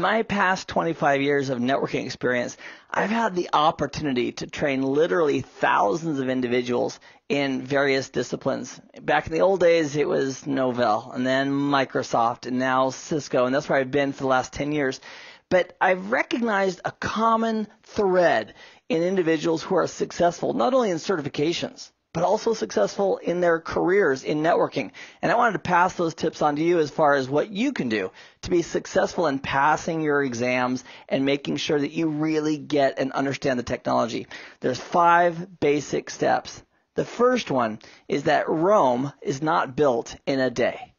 my past 25 years of networking experience, I've had the opportunity to train literally thousands of individuals in various disciplines. Back in the old days, it was Novell, and then Microsoft, and now Cisco, and that's where I've been for the last 10 years. But I've recognized a common thread in individuals who are successful, not only in certifications, but also successful in their careers in networking. And I wanted to pass those tips on to you as far as what you can do to be successful in passing your exams and making sure that you really get and understand the technology. There's 5 basic steps. The first one is that Rome is not built in a day,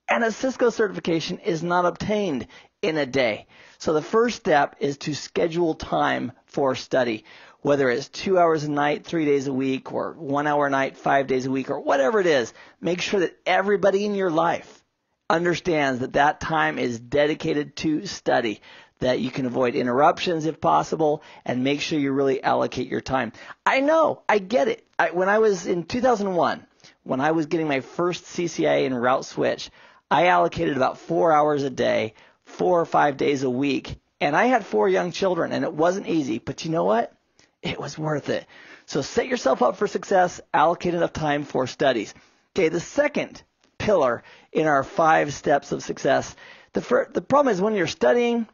and a Cisco certification is not obtained in a day. So the first step is to schedule time for study. Whether it's 2 hours a night, 3 days a week, or 1 hour a night, 5 days a week, or whatever it is, make sure that everybody in your life understands that that time is dedicated to study, that you can avoid interruptions if possible, and make sure you really allocate your time. I know, I get it. When I was in 2001, when I was getting my first CCNA and route switch, I allocated about 4 hours a day, 4 or 5 days a week, and I had 4 young children, and it wasn't easy, but you know what? It was worth it. So set yourself up for success, allocate enough time for studies. Okay, the second pillar in our 5 steps of success, the problem is when you're studying,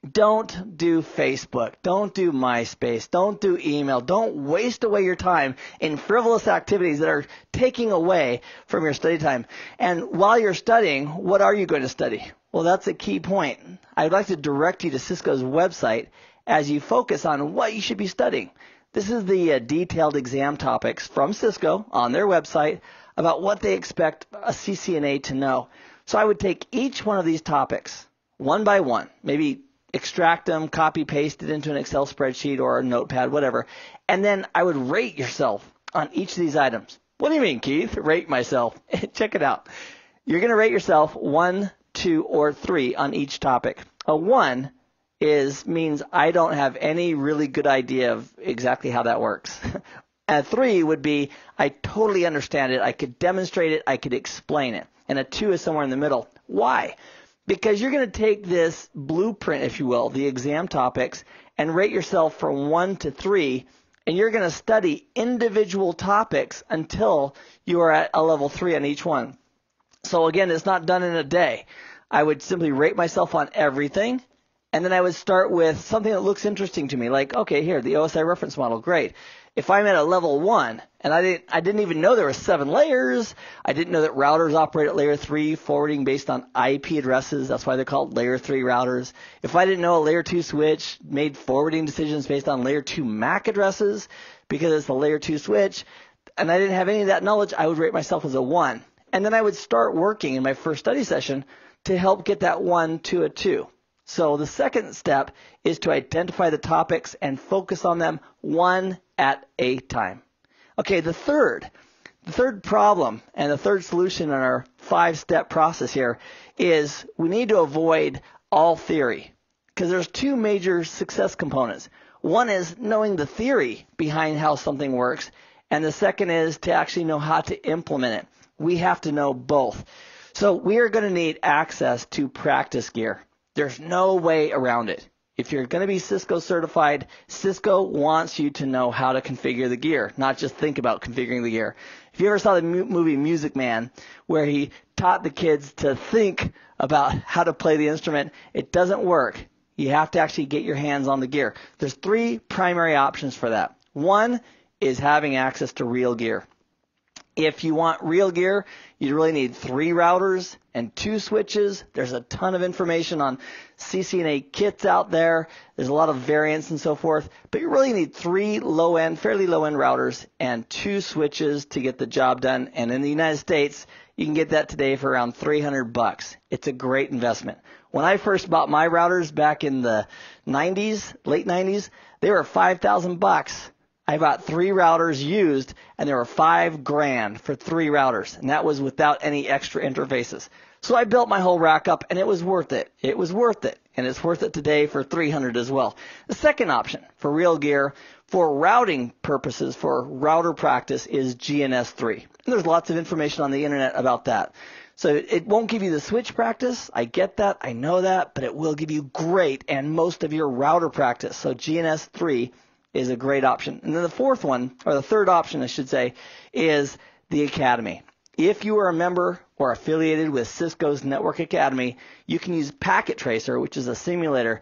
don't do Facebook, don't do MySpace, don't do email, don't waste away your time in frivolous activities that are taking away from your study time. And while you're studying, what are you going to study? Well, that's a key point. I'd like to direct you to Cisco's website as you focus on what you should be studying. This is the detailed exam topics from Cisco on their website about what they expect a CCNA to know. So I would take each one of these topics one by one, maybe extract them, copy, paste it into an Excel spreadsheet or a notepad, whatever, and then I would rate yourself on each of these items. What do you mean, Keith? Rate myself. Check it out. You're going to rate yourself 1, 2, or 3 on each topic. A 1 means I don't have any really good idea of exactly how that works. A 3 would be I totally understand it, I could demonstrate it, I could explain it. And a 2 is somewhere in the middle. Why? Because you're going to take this blueprint, if you will, the exam topics, and rate yourself from 1 to 3, and you're going to study individual topics until you are at a level 3 on each one. So again, it's not done in a day. I would simply rate myself on everything, and then I would start with something that looks interesting to me, like, okay, here, the OSI reference model, great. If I'm at a level 1, and I didn't even know there were 7 layers, I didn't know that routers operate at layer 3, forwarding based on IP addresses, that's why they're called layer 3 routers. If I didn't know a layer 2 switch made forwarding decisions based on layer 2 MAC addresses, because it's a layer 2 switch, and I didn't have any of that knowledge, I would rate myself as a 1. And then I would start working in my first study session to help get that 1 to a 2. So the second step is to identify the topics and focus on them one at a time. Okay, the third problem and the third solution in our 5-step process here is we need to avoid all theory, because there's 2 major success components. One is knowing the theory behind how something works, and the second is to actually know how to implement it. We have to know both. So we are going to need access to practice gear. There's no way around it. If you're going to be Cisco certified, Cisco wants you to know how to configure the gear, not just think about configuring the gear. If you ever saw the movie Music Man, where he taught the kids to think about how to play the instrument, it doesn't work. You have to actually get your hands on the gear. There's 3 primary options for that. One is having access to real gear. If you want real gear, you really need 3 routers and 2 switches. There's a ton of information on CCNA kits out there. There's a lot of variants and so forth. But you really need 3 low-end, fairly low-end routers and 2 switches to get the job done. And in the United States, you can get that today for around $300. It's a great investment. When I first bought my routers back in the 90s, late 90s, they were $5,000. I bought 3 routers used, and there were $5,000 for 3 routers, and that was without any extra interfaces. So I built my whole rack up, and it was worth it. It was worth it, and it's worth it today for $300 as well. The second option for real gear for routing purposes, for router practice, is GNS3. And there's lots of information on the internet about that. So it won't give you the switch practice. I get that. I know that. But it will give you great and most of your router practice. So GNS 3 is a great option. And then the fourth one, or the third option, I should say, is the Academy. If you are a member or affiliated with Cisco's Network Academy, you can use Packet Tracer, which is a simulator,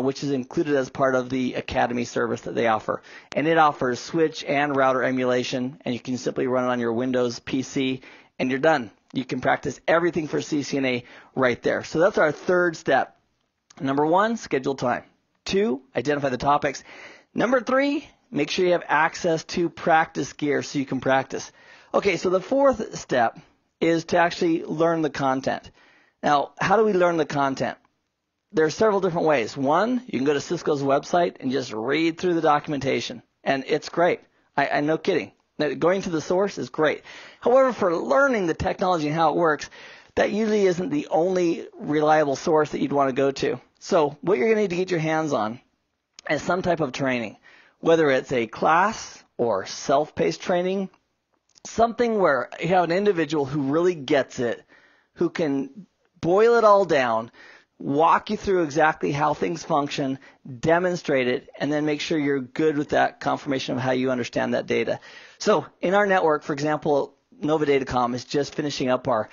which is included as part of the Academy service that they offer. And it offers switch and router emulation, and you can simply run it on your Windows PC, and you're done. You can practice everything for CCNA right there. So that's our third step. Number 1, schedule time. 2, identify the topics. Number 3, make sure you have access to practice gear so you can practice. Okay, so the fourth step is to actually learn the content. Now, how do we learn the content? There are several different ways. One, you can go to Cisco's website and just read through the documentation, and it's great. I'm no kidding. Going to the source is great. However, for learning the technology and how it works, that usually isn't the only reliable source that you'd want to go to. So what you're going to need to get your hands on is some type of training, whether it's a class or self-paced training, something where you have an individual who really gets it, who can boil it all down, walk you through exactly how things function, demonstrate it, and then make sure you're good with that confirmation of how you understand that data. So in our network, for example, Nova Datacom is just finishing up our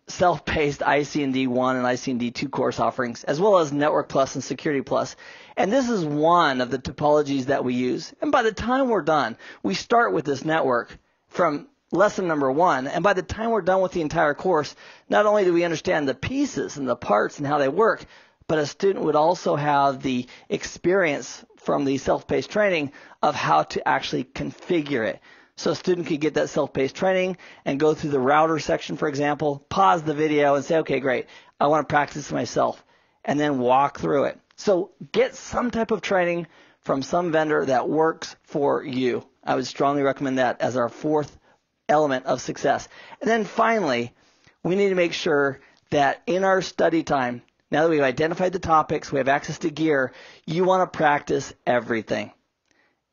self-paced IC&D 1 and IC&D 2 course offerings, as well as Network Plus and Security Plus. And this is one of the topologies that we use. And by the time we're done, we start with this network from lesson number 1, and by the time we're done with the entire course, not only do we understand the pieces and the parts and how they work, but a student would also have the experience from the self-paced training of how to actually configure it. So a student could get that self-paced training and go through the router section, for example, pause the video and say, okay, great, I want to practice myself, and then walk through it. So get some type of training from some vendor that works for you. I would strongly recommend that as our fourth element of success. And then finally, we need to make sure that in our study time, now that we've identified the topics, we have access to gear, you want to practice everything.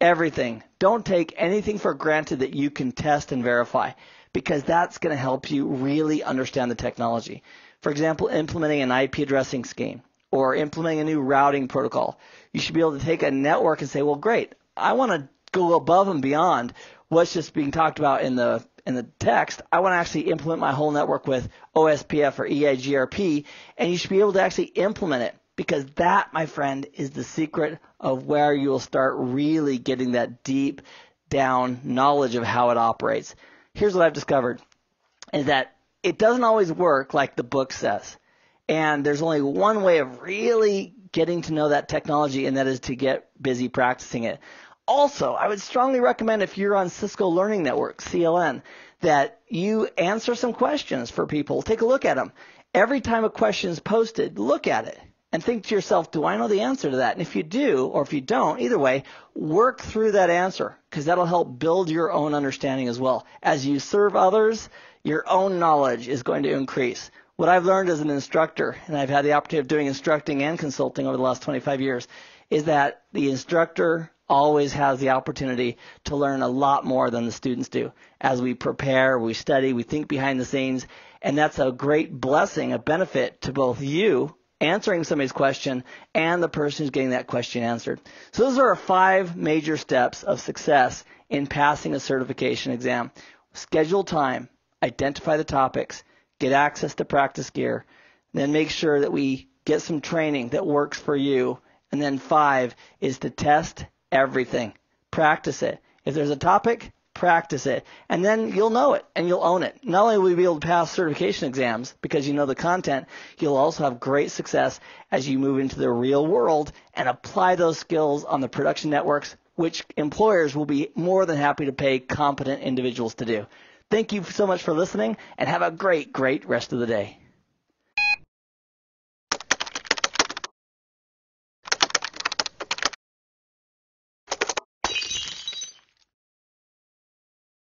Everything. Don't take anything for granted that you can test and verify, because that's going to help you really understand the technology. For example, implementing an IP addressing scheme or implementing a new routing protocol. You should be able to take a network and say, well, great, I want to go above and beyond what's just being talked about in the text. I want to actually implement my whole network with OSPF or EIGRP, and you should be able to actually implement it, because that, my friend, is the secret of where you will start really getting that deep down knowledge of how it operates. Here's what I've discovered, is that it doesn't always work like the book says. And there's only one way of really getting to know that technology, and that is to get busy practicing it. Also, I would strongly recommend, if you're on Cisco Learning Network, CLN, that you answer some questions for people. Take a look at them. Every time a question is posted, look at it and think to yourself, do I know the answer to that? And if you do, or if you don't, either way, work through that answer, because that'll help build your own understanding as well. As you serve others, your own knowledge is going to increase. What I've learned as an instructor, and I've had the opportunity of doing instructing and consulting over the last 25 years, is that the instructor always has the opportunity to learn a lot more than the students do. As we prepare, we study, we think behind the scenes, and that's a great blessing, a benefit to both you answering somebody's question and the person who's getting that question answered. So those are our 5 major steps of success in passing a certification exam. Schedule time, identify the topics, get access to practice gear, then make sure that we get some training that works for you. And then 5 is to test everything. Practice it. If there's a topic, practice it. And then you'll know it and you'll own it. Not only will you be able to pass certification exams because you know the content, you'll also have great success as you move into the real world and apply those skills on the production networks, which employers will be more than happy to pay competent individuals to do. Thank you so much for listening, and have a great, great rest of the day.